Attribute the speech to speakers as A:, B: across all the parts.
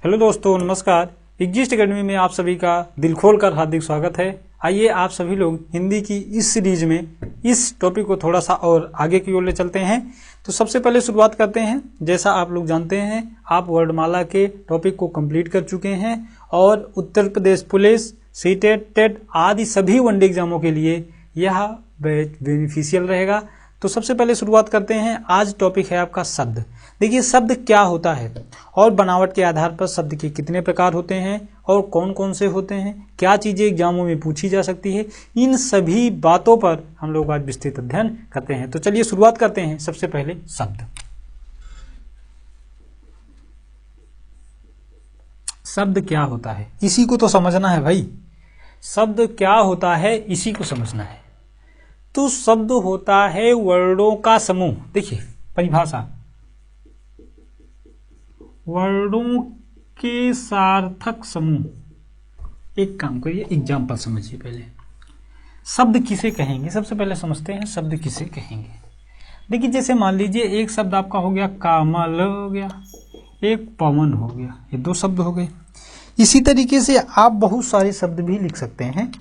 A: Hello दोस्तों, नमस्कार। Exist academy में आप सभी का दिल खोलकर हार्दिक स्वागत है। आइए आप सभी लोग हिंदी की इस सीरीज में इस टॉपिक को थोड़ा सा और आगे की ओर ले चलते हैं। तो सबसे पहले शुरुआत करते हैं। जैसा आप लोग जानते हैं, आप वर्णमाला के टॉपिक को कंप्लीट कर चुके हैं और Uttar Pradesh police, CTET, TET आदि सभी वनडे एग्जामों के लिए यह बैच बेनिफिशियल रहेगा। तो सबसे पहले शुरुआत करते हैं। आज टॉपिक है आपका शब्द। देखिए, शब्द क्या होता है और बनावट के आधार पर शब्द के कितने प्रकार होते हैं और कौन कौन से होते हैं, क्या चीज़ें एग्जामों में पूछी जा सकती है, इन सभी बातों पर हम लोग आज विस्तृत अध्ययन करते हैं। तो चलिए शुरुआत करते हैं। सबसे पहले शब्द। शब्द क्या होता है, इसी को तो समझना है भाई। शब्द क्या होता है, इसी को समझना है। तो शब्द होता है वर्णों का समूह। देखिए परिभाषा, वर्णों के सार्थक समूह। एक काम करिए, एग्जाम्पल समझिए पहले। शब्द किसे कहेंगे, सबसे पहले समझते हैं शब्द किसे कहेंगे। देखिए, जैसे मान लीजिए एक शब्द आपका हो गया कमल हो गया, एक पवन हो गया, ये दो शब्द हो गए। इसी तरीके से आप बहुत सारे शब्द भी लिख सकते हैं।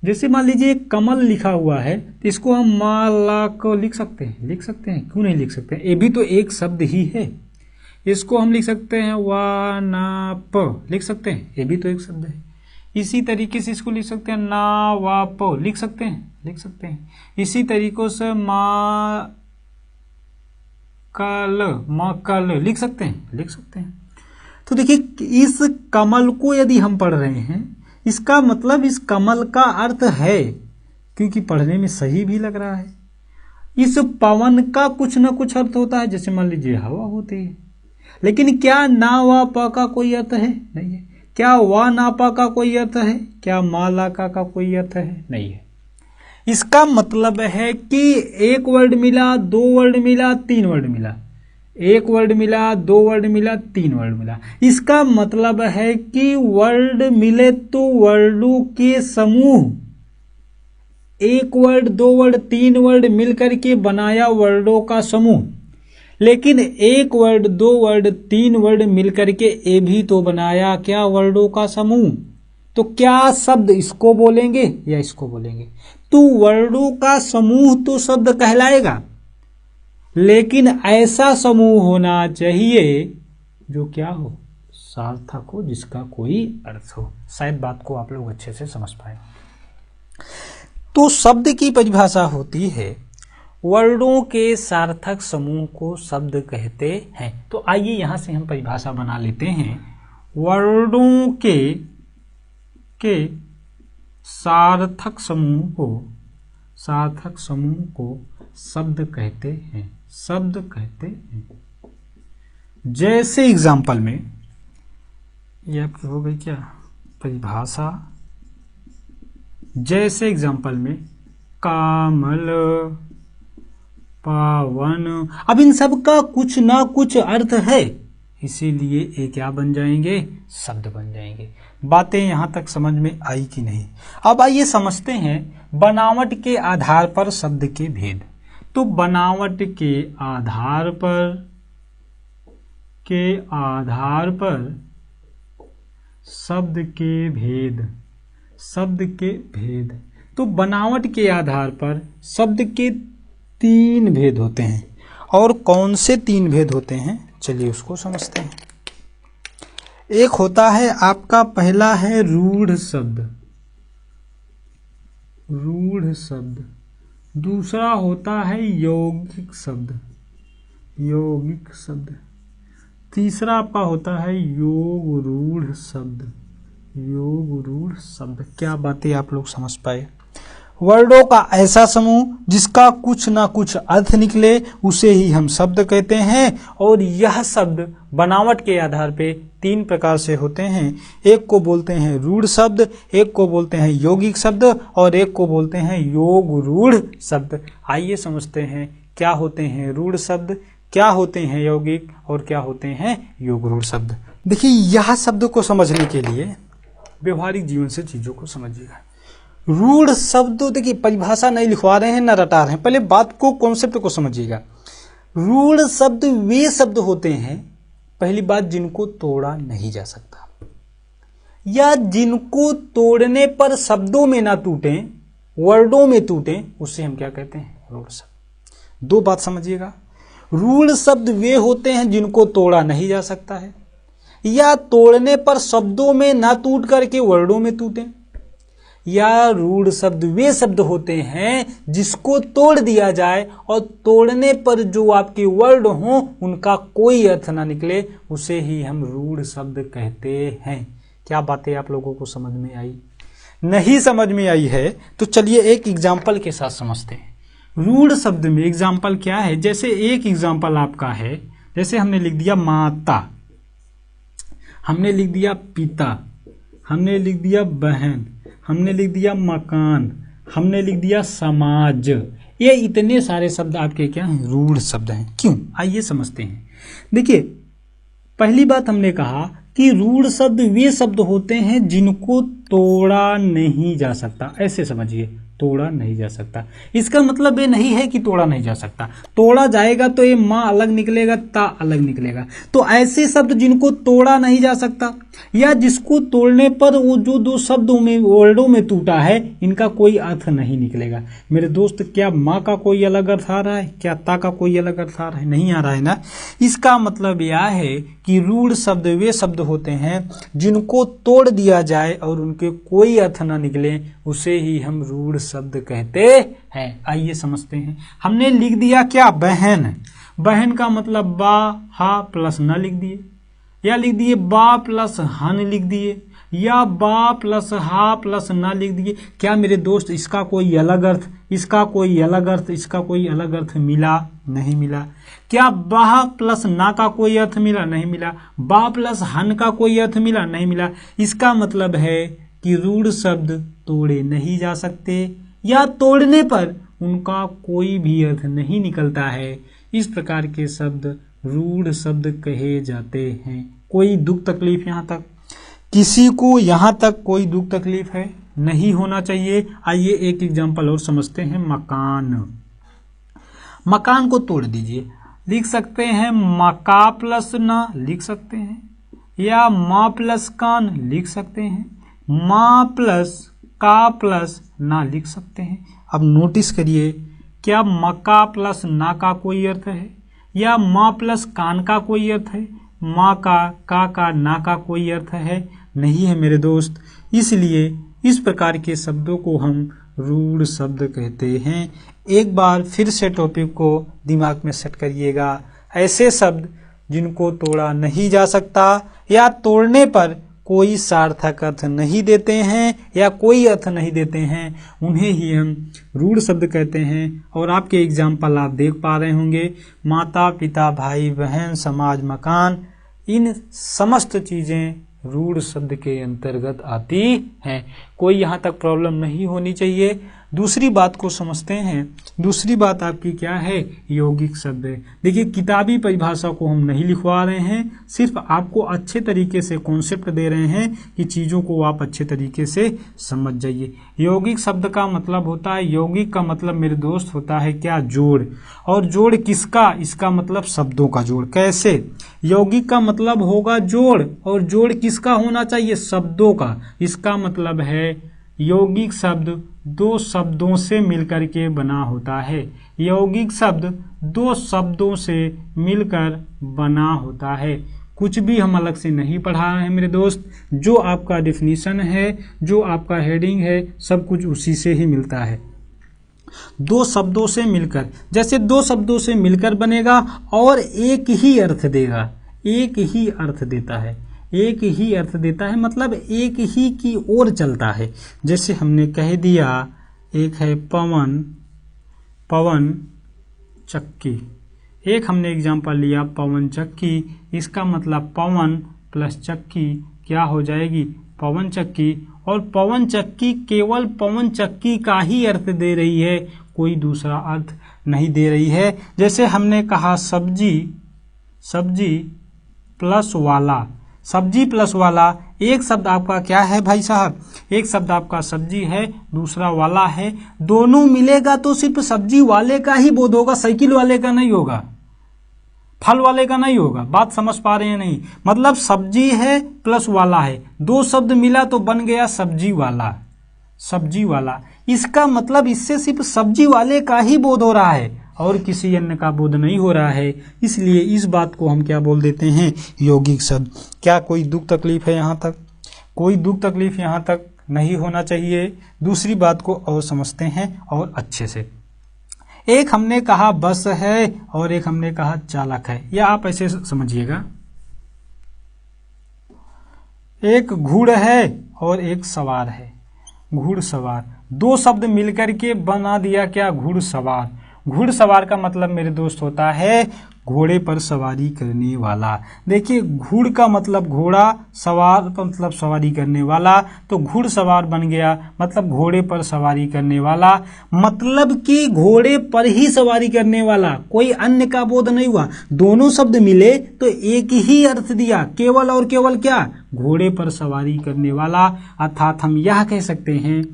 A: जैसे मान लीजिए कमल लिखा हुआ है, तो इसको हम माला को लिख सकते हैं। क्यों नहीं लिख सकते हैं, ये भी तो एक शब्द ही है। इसको हम लिख सकते हैं वानाप, लिख सकते हैं, ये भी तो एक शब्द है। इसी तरीके से इसको लिख सकते हैं नावाप, लिख सकते हैं। इसी तरीकों से मकल लिख सकते हैं। तो देखिए, इस कमल को यदि हम पढ़ रहे हैं, इसका मतलब इस कमल का अर्थ है, क्योंकि पढ़ने में सही भी लग रहा है। इस पवन का कुछ ना कुछ अर्थ होता है, जैसे मान लीजिए हवा होती है। लेकिन क्या ना वा पा का कोई अर्थ है? नहीं है। क्या वा ना पा का कोई अर्थ है? क्या माला का कोई अर्थ है? नहीं है। इसका मतलब है कि एक वर्ड मिला, दो वर्ड मिला, तीन वर्ड मिला, एक वर्ड मिला, दो वर्ड मिला, तीन वर्ड मिला। इसका मतलब है कि वर्ड मिले तो वर्डों के समूह, एक वर्ड, दो वर्ड, तीन वर्ड मिलकर के बनाया वर्डों का समूह। लेकिन एक वर्ड, दो वर्ड, तीन वर्ड मिलकर के ये भी तो बनाया क्या, वर्डों का समूह। तो क्या शब्द इसको बोलेंगे या इसको बोलेंगे? तो वर्डों का समूह तो शब्द कहलाएगा, लेकिन ऐसा समूह होना चाहिए जो क्या हो, सार्थक हो, जिसका कोई अर्थ हो। शायद बात को आप लोग अच्छे से समझ पाए। तो शब्द की परिभाषा होती है, वर्णों के सार्थक समूह को शब्द कहते हैं। तो आइए यहां से हम परिभाषा बना लेते हैं। वर्णों के सार्थक समूह को शब्द कहते हैं। जैसे एग्जाम्पल में, ये आपकी हो गई क्या परिभाषा। जैसे एग्जाम्पल में कमल, पावन, अब इन सब का कुछ ना कुछ अर्थ है, इसीलिए ये क्या बन जाएंगे, शब्द बन जाएंगे। बातें यहां तक समझ में आई कि नहीं? अब आइए समझते हैं बनावट के आधार पर शब्द के भेद। तो बनावट के आधार पर शब्द के भेद। तो बनावट के आधार पर शब्द के तीन भेद होते हैं। और कौन से तीन भेद होते हैं, चलिए उसको समझते हैं। एक होता है आपका, पहला है रूढ़ शब्द। दूसरा होता है यौगिक शब्द। तीसरा आपका होता है योग रूढ़ शब्द। क्या बातें आप लोग समझ पाए? वर्डों का ऐसा समूह जिसका कुछ ना कुछ अर्थ निकले, उसे ही हम शब्द कहते हैं। और यह शब्द बनावट के आधार पे तीन प्रकार से होते हैं। एक को बोलते हैं रूढ़ शब्द, एक को बोलते हैं यौगिक शब्द, और एक को बोलते हैं योग रूढ़ शब्द। आइए समझते हैं क्या होते हैं रूढ़ शब्द, क्या होते हैं यौगिक, और क्या होते हैं योग रूढ़ शब्द। देखिए, यह शब्द को समझने के लिए व्यवहारिक जीवन से चीजों को समझिएगा। रूढ़ शब्द, देखिए परिभाषा नहीं लिखवा रहे हैं ना रटा रहे हैं, पहले बात को, कॉन्सेप्ट को समझिएगा। रूढ़ शब्द वे शब्द होते हैं, पहली बात, जिनको तोड़ा नहीं जा सकता या जिनको तोड़ने पर शब्दों में ना टूटे, वर्डों में टूटे, उसे हम क्या कहते हैं? रूढ़ शब्द। दो बात समझिएगा, रूढ़ शब्द वे होते हैं जिनको तोड़ा नहीं जा सकता है या तोड़ने पर शब्दों में ना टूट करके वर्डों में टूटे, या रूढ़ शब्द वे शब्द होते हैं जिसको तोड़ दिया जाए और तोड़ने पर जो आपके वर्ड हों उनका कोई अर्थ ना निकले, उसे ही हम रूढ़ शब्द कहते हैं। क्या बातें आप लोगों को समझ में आई? नहीं समझ में आई है तो चलिए एक एग्जाम्पल के साथ समझते हैं। रूढ़ शब्द में एग्जाम्पल क्या है? जैसे एक एग्जाम्पल आपका है, जैसे हमने लिख दिया माता, हमने लिख दिया पिता, हमने लिख दिया बहन, हमने लिख दिया मकान, हमने लिख दिया समाज। ये इतने सारे शब्द आपके क्या हैं? रूढ़ शब्द हैं। क्यों? आइए समझते हैं। देखिए, पहली बात हमने कहा कि रूढ़ शब्द वे शब्द होते हैं जिनको तोड़ा नहीं जा सकता। ऐसे समझिए, तोड़ा नहीं जा सकता, इसका मतलब ये नहीं है कि तोड़ा नहीं जा सकता। तोड़ा जाएगा तो ये माँ अलग निकलेगा, ता अलग निकलेगा। तो ऐसे शब्द जिनको तोड़ा नहीं जा सकता या जिसको तोड़ने पर वो जो दो शब्दों में, वर्डों में टूटा है, इनका कोई अर्थ नहीं निकलेगा। मेरे दोस्त, क्या माँ का कोई अलग अर्थ आ रहा है? क्या ता का कोई अलग अर्थ आ रहा है? नहीं आ रहा है ना। इसका मतलब यह है कि रूढ़ शब्द वे शब्द होते हैं जिनको तोड़ दिया जाए और उनके कोई अर्थ ना निकले, उसे ही हम रूढ़ शब्द कहते हैं। आइए समझते हैं। हमने लिख दिया क्या? बहन। बहन का मतलब बा हा प्लस न लिख दिए, या लिख दिए बा प्लस हन लिख दिए, या बा प्लस हा प्लस न लिख दिए। क्या मेरे दोस्त इसका कोई अलग अर्थ, इसका कोई अलग अर्थ, इसका कोई अलग अर्थ मिला? नहीं मिला। क्या बा प्लस ना का कोई अर्थ मिला? नहीं मिला। बा प्लस हन का कोई अर्थ मिला? नहीं मिला। इसका मतलब है कि रूढ़ शब्द तोड़े नहीं जा सकते या तोड़ने पर उनका कोई भी अर्थ नहीं निकलता है। इस प्रकार के शब्द रूढ़ शब्द कहे जाते हैं। कोई दुख तकलीफ यहाँ तक? किसी को यहाँ तक कोई दुख तकलीफ है? नहीं होना चाहिए। आइए एक एग्जांपल और समझते हैं। मकान। मकान को तोड़ दीजिए, लिख सकते हैं मका प्लस ना लिख सकते हैं, या माँ प्लस कान लिख सकते हैं, माँ प्लस का प्लस ना लिख सकते हैं। अब नोटिस करिए, क्या मका प्लस ना का कोई अर्थ है या माँ प्लस कान का कोई अर्थ है? माँ का ना का कोई अर्थ है? नहीं है मेरे दोस्त। इसलिए इस प्रकार के शब्दों को हम रूढ़ शब्द कहते हैं। एक बार फिर से टॉपिक को दिमाग में सेट करिएगा। ऐसे शब्द जिनको तोड़ा नहीं जा सकता या तोड़ने पर कोई सार्थक अर्थ नहीं देते हैं या कोई अर्थ नहीं देते हैं, उन्हें ही हम रूढ़ शब्द कहते हैं। और आपके एग्जाम्पल आप देख पा रहे होंगे, माता पिता भाई बहन समाज मकान, इन समस्त चीजें रूढ़ शब्द के अंतर्गत आती हैं। कोई यहाँ तक प्रॉब्लम नहीं होनी चाहिए। दूसरी बात को समझते हैं। दूसरी बात आपकी क्या है? यौगिक शब्द। देखिए, किताबी परिभाषा को हम नहीं लिखवा रहे हैं, सिर्फ आपको अच्छे तरीके से कॉन्सेप्ट दे रहे हैं कि चीज़ों को आप अच्छे तरीके से समझ जाइए। यौगिक शब्द का मतलब होता है, यौगिक का मतलब मेरे दोस्त होता है क्या? जोड़। और जोड़ किसका? इसका मतलब शब्दों का जोड़। कैसे? यौगिक का मतलब होगा जोड़, और जोड़ किसका होना चाहिए? शब्दों का। इसका मतलब है यौगिक शब्द दो शब्दों से मिलकर के बना होता है। यौगिक शब्द दो शब्दों से मिलकर बना होता है। कुछ भी हम अलग से नहीं पढ़ा रहे हैं मेरे दोस्त। जो आपका डेफिनेशन है, जो आपका हेडिंग है, सब कुछ उसी से ही मिलता है। दो शब्दों से मिलकर, जैसे दो शब्दों से मिलकर बनेगा और एक ही अर्थ देगा, एक ही अर्थ देता है, एक ही अर्थ देता है, मतलब एक ही की ओर चलता है। जैसे हमने कह दिया, एक है पवन, पवन चक्की। एक हमने एग्जांपल लिया पवन चक्की, इसका मतलब पवन प्लस चक्की क्या हो जाएगी? पवन चक्की। और पवन चक्की केवल पवन चक्की का ही अर्थ दे रही है, कोई दूसरा अर्थ नहीं दे रही है। जैसे हमने कहा सब्जी, सब्जी प्लस वाला, सब्जी प्लस वाला, एक शब्द आपका क्या है भाई साहब? एक शब्द आपका सब्जी है, दूसरा वाला है, दोनों मिलेगा तो सिर्फ सब्जी वाले का ही बोध होगा, साइकिल वाले का नहीं होगा। फल वाले का नहीं होगा। बात समझ पा रहे हैं नहीं? मतलब सब्जी है प्लस वाला है, दो शब्द मिला तो बन गया सब्जी वाला। सब्जी वाला, इसका मतलब इससे सिर्फ सब्जी वाले का ही बोध हो रहा है और किसी अन्य का बोध नहीं हो रहा है। इसलिए इस बात को हम क्या बोल देते हैं? यौगिक शब्द। क्या कोई दुख तकलीफ है यहाँ तक? कोई दुख तकलीफ यहाँ तक नहीं होना चाहिए। दूसरी बात को और समझते हैं और अच्छे से। एक हमने कहा बस है और एक हमने कहा चालक है, या आप ऐसे समझिएगा, एक घुड़ है और एक सवार है। घुड़सवार, दो शब्द मिलकर के बना दिया क्या? घुड़सवार। घुड़सवार का मतलब मेरे दोस्त होता है घोड़े पर सवारी करने वाला। देखिए, घुड़ का मतलब घोड़ा, सवार का मतलब सवारी करने वाला, तो घुड़सवार बन गया मतलब घोड़े पर सवारी करने वाला। मतलब कि घोड़े पर ही सवारी करने वाला, कोई अन्य का बोध नहीं हुआ। दोनों शब्द मिले तो एक ही अर्थ दिया, केवल और केवल क्या? घोड़े पर सवारी करने वाला। अर्थात हम यह कह सकते हैं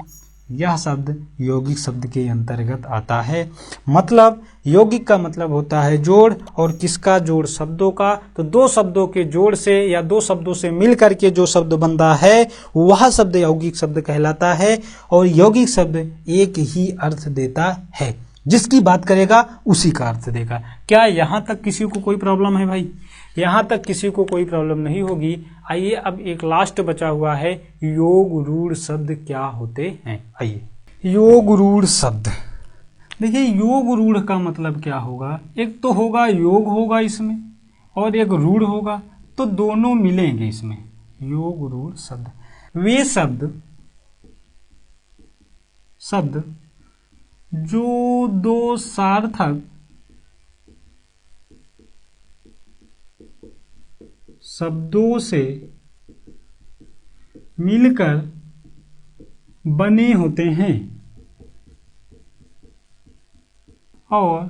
A: यह शब्द यौगिक शब्द के अंतर्गत आता है। मतलब यौगिक का मतलब होता है जोड़, और किसका जोड़? शब्दों का। तो दो शब्दों के जोड़ से या दो शब्दों से मिल करके जो शब्द बनता है वह शब्द यौगिक शब्द कहलाता है। और यौगिक शब्द एक ही अर्थ देता है, जिसकी बात करेगा उसी का अर्थ देगा। क्या यहाँ तक किसी को कोई प्रॉब्लम है भाई? यहाँ तक किसी को कोई प्रॉब्लम नहीं होगी। आइए अब एक लास्ट बचा हुआ है, योग रूढ़ शब्द क्या होते हैं? आइए, योग रूढ़ शब्द। देखिए, योग रूढ़ का मतलब क्या होगा? एक तो होगा योग होगा इसमें और एक रूढ़ होगा, तो दोनों मिलेंगे इसमें। योग रूढ़ शब्द वे शब्द जो दो सार्थक शब्दों से मिलकर बने होते हैं और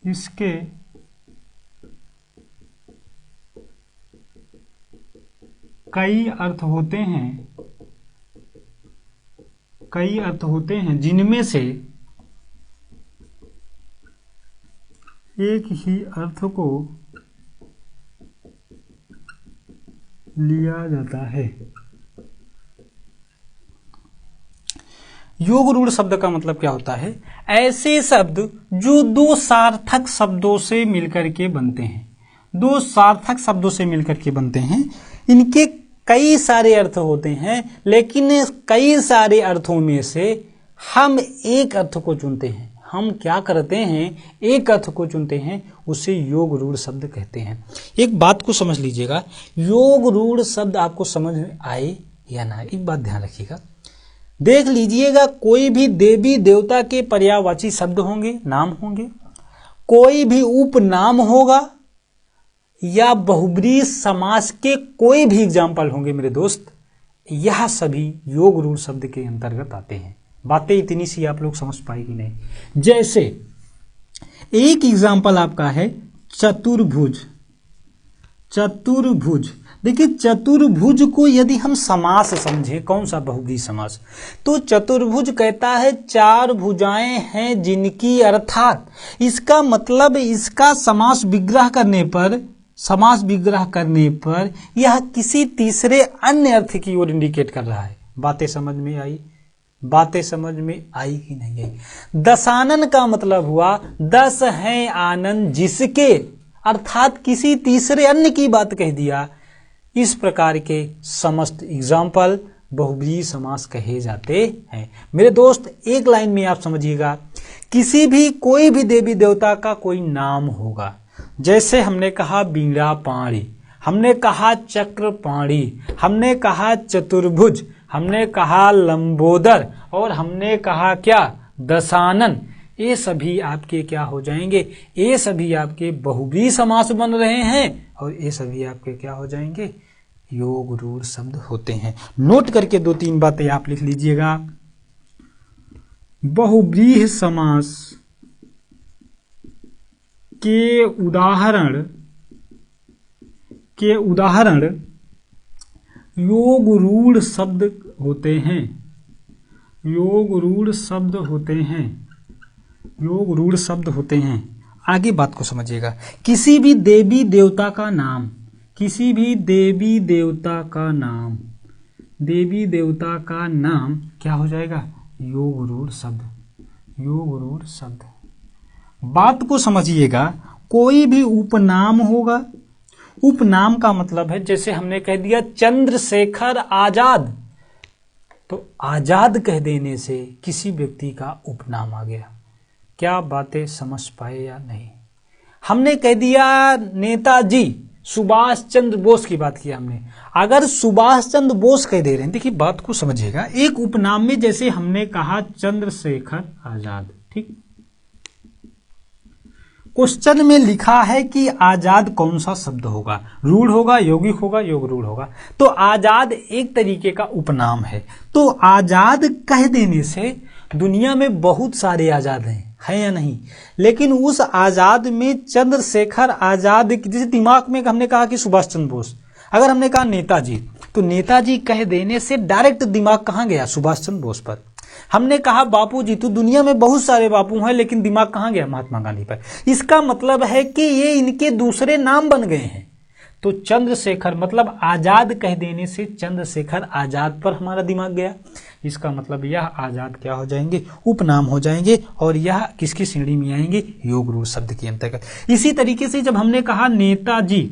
A: इसके कई अर्थ होते हैं, जिनमें से एक ही अर्थ को लिया जाता है। योग रूढ़ शब्द का मतलब क्या होता है? ऐसे शब्द जो दो सार्थक शब्दों से मिलकर के बनते हैं। दो सार्थक शब्दों से मिलकर के बनते हैं, इनके कई सारे अर्थ होते हैं, लेकिन कई सारे अर्थों में से हम एक अर्थ को चुनते हैं। हम क्या करते हैं? एक अर्थ को चुनते हैं, उसे योग रूढ़ शब्द कहते हैं। एक बात को समझ लीजिएगा, योग रूढ़ शब्द आपको समझ में आए या ना आए, एक बात ध्यान रखिएगा। देख लीजिएगा, कोई भी देवी देवता के पर्यायवाची शब्द होंगे, नाम होंगे, कोई भी उपनाम होगा, या बहुब्रीहि समास के कोई भी एग्जाम्पल होंगे मेरे दोस्त, यह सभी योग रूढ़ शब्द के अंतर्गत आते हैं। बातें इतनी सी आप लोग समझ पाए कि नहीं? जैसे एक एग्जाम्पल आपका है चतुर्भुज। चतुर्भुज, देखिए चतुर्भुज को यदि हम समास समझे, कौन सा? बहुब्रीहि समास, तो चतुर्भुज कहता है चार भुजाएं हैं जिनकी, अर्थात इसका मतलब इसका समास विग्रह करने पर यह किसी तीसरे अन्य अर्थ की ओर इंडिकेट कर रहा है। बातें समझ में आई? बातें समझ में आई कि नहीं आई? दशानन का मतलब हुआ 10 हैं आनंद जिसके, अर्थात किसी तीसरे अन्य की बात कह दिया। इस प्रकार के समस्त एग्जाम्पल बहुब्रीहि समास कहे जाते हैं। मेरे दोस्त एक लाइन में आप समझिएगा, किसी भी कोई भी देवी देवता का कोई नाम होगा, जैसे हमने कहा बीड़ा पाणी, हमने कहा चक्रपाणी, हमने कहा चतुर्भुज, हमने कहा लंबोदर, और हमने कहा क्या? दशानन। ये सभी आपके क्या हो जाएंगे? ये सभी आपके बहुब्रीहि समास बन रहे हैं और ये सभी आपके क्या हो जाएंगे? योग रूढ़ शब्द होते हैं। नोट करके दो तीन बातें आप लिख लीजिएगा। बहुब्रीहि समास के उदाहरण योग रूढ़ शब्द होते हैं। योग रूढ़ शब्द होते हैं। योग रूढ़ शब्द होते हैं। आगे बात को समझिएगा। किसी भी देवी देवता का नाम, किसी भी देवी देवता का नाम, देवी देवता का नाम क्या हो जाएगा? योग रूढ़ शब्द, योग रूढ़ शब्द। बात को समझिएगा, कोई भी उपनाम होगा, उपनाम का मतलब है जैसे हमने कह दिया चंद्रशेखर आजाद, तो आजाद कह देने से किसी व्यक्ति का उपनाम आ गया। क्या बातें समझ पाए या नहीं? हमने कह दिया नेताजी सुभाष चंद्र बोस की बात की हमने, अगर सुभाष चंद्र बोस कह दे रहे हैं, देखिए बात को समझिएगा, एक उपनाम में जैसे हमने कहा चंद्रशेखर आजाद, ठीक। क्वेश्चन में लिखा है कि आजाद कौन सा शब्द होगा? रूढ़ होगा, यौगिक होगा, योग रूढ़ होगा। तो आजाद एक तरीके का उपनाम है। तो आजाद कह देने से दुनिया में बहुत सारे आजाद हैं या नहीं, लेकिन उस आजाद में चंद्रशेखर आजाद, जैसे दिमाग में हमने कहा कि सुभाष चंद्र बोस, अगर हमने कहा नेताजी, तो नेताजी कह देने से डायरेक्ट दिमाग कहाँ गया? सुभाष चंद्र बोस पर। हमने कहा बापूजी, तो दुनिया में बहुत सारे बापू हैं, लेकिन दिमाग कहाँ गया? महात्मा गांधी पर। इसका मतलब है कि ये इनके दूसरे नाम बन गए हैं। तो चंद्रशेखर मतलब आजाद कह देने से चंद्रशेखर आजाद पर हमारा दिमाग गया। इसका मतलब यह आजाद क्या हो जाएंगे? उपनाम हो जाएंगे, और यह किसकी श्रेणी में आएंगे? योग रूढ़ शब्द के अंतर्गत। इसी तरीके से जब हमने कहा नेताजी,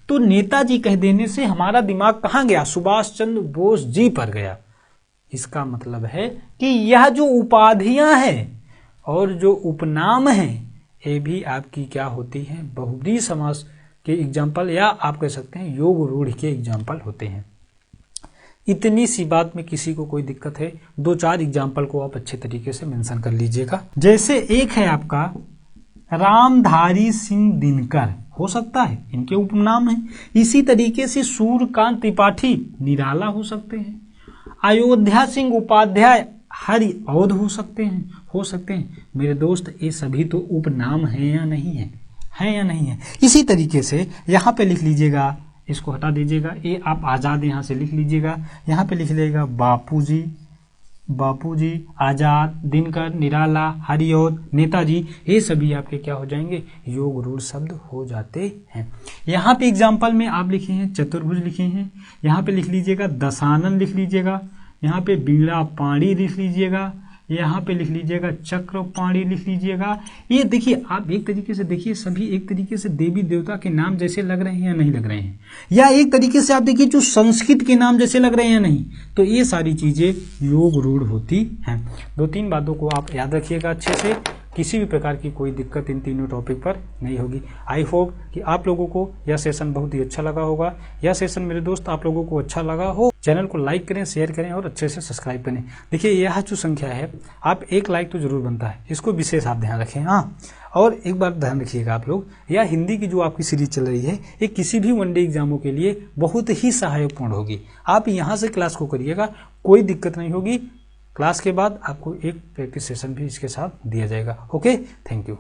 A: तो नेताजी कह देने से हमारा दिमाग कहाँ गया? सुभाष चंद्र बोस जी पर गया। इसका मतलब है कि यह जो उपाधियां हैं और जो उपनाम हैं, ये भी आपकी क्या होती हैं? बहुब्रीहि समास के एग्जाम्पल, या आप कह सकते हैं योग रूढ़ के एग्जाम्पल होते हैं। इतनी सी बात में किसी को कोई दिक्कत है? 2-4 एग्जाम्पल को आप अच्छे तरीके से मेंशन कर लीजिएगा। जैसे एक है आपका रामधारी सिंह दिनकर, हो सकता है इनके उपनाम है। इसी तरीके से सूर्यकांत त्रिपाठी निराला हो सकते हैं। अयोध्या सिंह उपाध्याय हरिऔध हो सकते हैं। मेरे दोस्त, ये सभी तो उपनाम हैं या नहीं है? है या नहीं है? इसी तरीके से यहाँ पे लिख लीजिएगा, इसको हटा दीजिएगा, ये आप आजाद यहाँ से लिख लीजिएगा। यहाँ पे लिख लीजिएगा बापूजी, बापूजी, आजाद, दिनकर, निराला, हरिऔध, नेताजी, ये सभी आपके क्या हो जाएंगे? योग रूढ़ शब्द हो जाते हैं। यहाँ पे एग्जाम्पल में आप लिखे हैं चतुर्भुज लिखे हैं, यहाँ पे लिख लीजिएगा दशानन लिख लीजिएगा, यहाँ पे बीड़ा पाणी लिख लीजिएगा, यहाँ पे लिख लीजिएगा चक्र पाणी लिख लीजिएगा। ये देखिए, आप एक तरीके से देखिए, सभी एक तरीके से देवी देवता के नाम जैसे लग रहे हैं या नहीं लग रहे हैं, या एक तरीके से आप देखिए जो संस्कृत के नाम जैसे लग रहे हैं या नहीं। तो ये सारी चीजें योग रूढ़ होती हैं। 2-3 बातों को आप याद रखिएगा अच्छे से, किसी भी प्रकार की कोई दिक्कत इन तीनों टॉपिक पर नहीं होगी। आई होप कि आप लोगों को यह सेशन बहुत ही अच्छा लगा होगा। यह सेशन मेरे दोस्त आप लोगों को अच्छा लगा हो, चैनल को लाइक करें, शेयर करें और अच्छे से सब्सक्राइब करें। देखिए, यह जो संख्या है, आप 1 लाइक तो जरूर बनता है, इसको विशेष आप ध्यान रखें। हाँ, और एक बार ध्यान रखिएगा आप लोग, यह हिंदी की जो आपकी सीरीज चल रही है, ये किसी भी वनडे एग्जामों के लिए बहुत ही सहायकपूर्ण होगी। आप यहाँ से क्लास को करिएगा, कोई दिक्कत नहीं होगी। क्लास के बाद आपको एक प्रैक्टिस सेशन भी इसके साथ दिया जाएगा। Okay, thank you.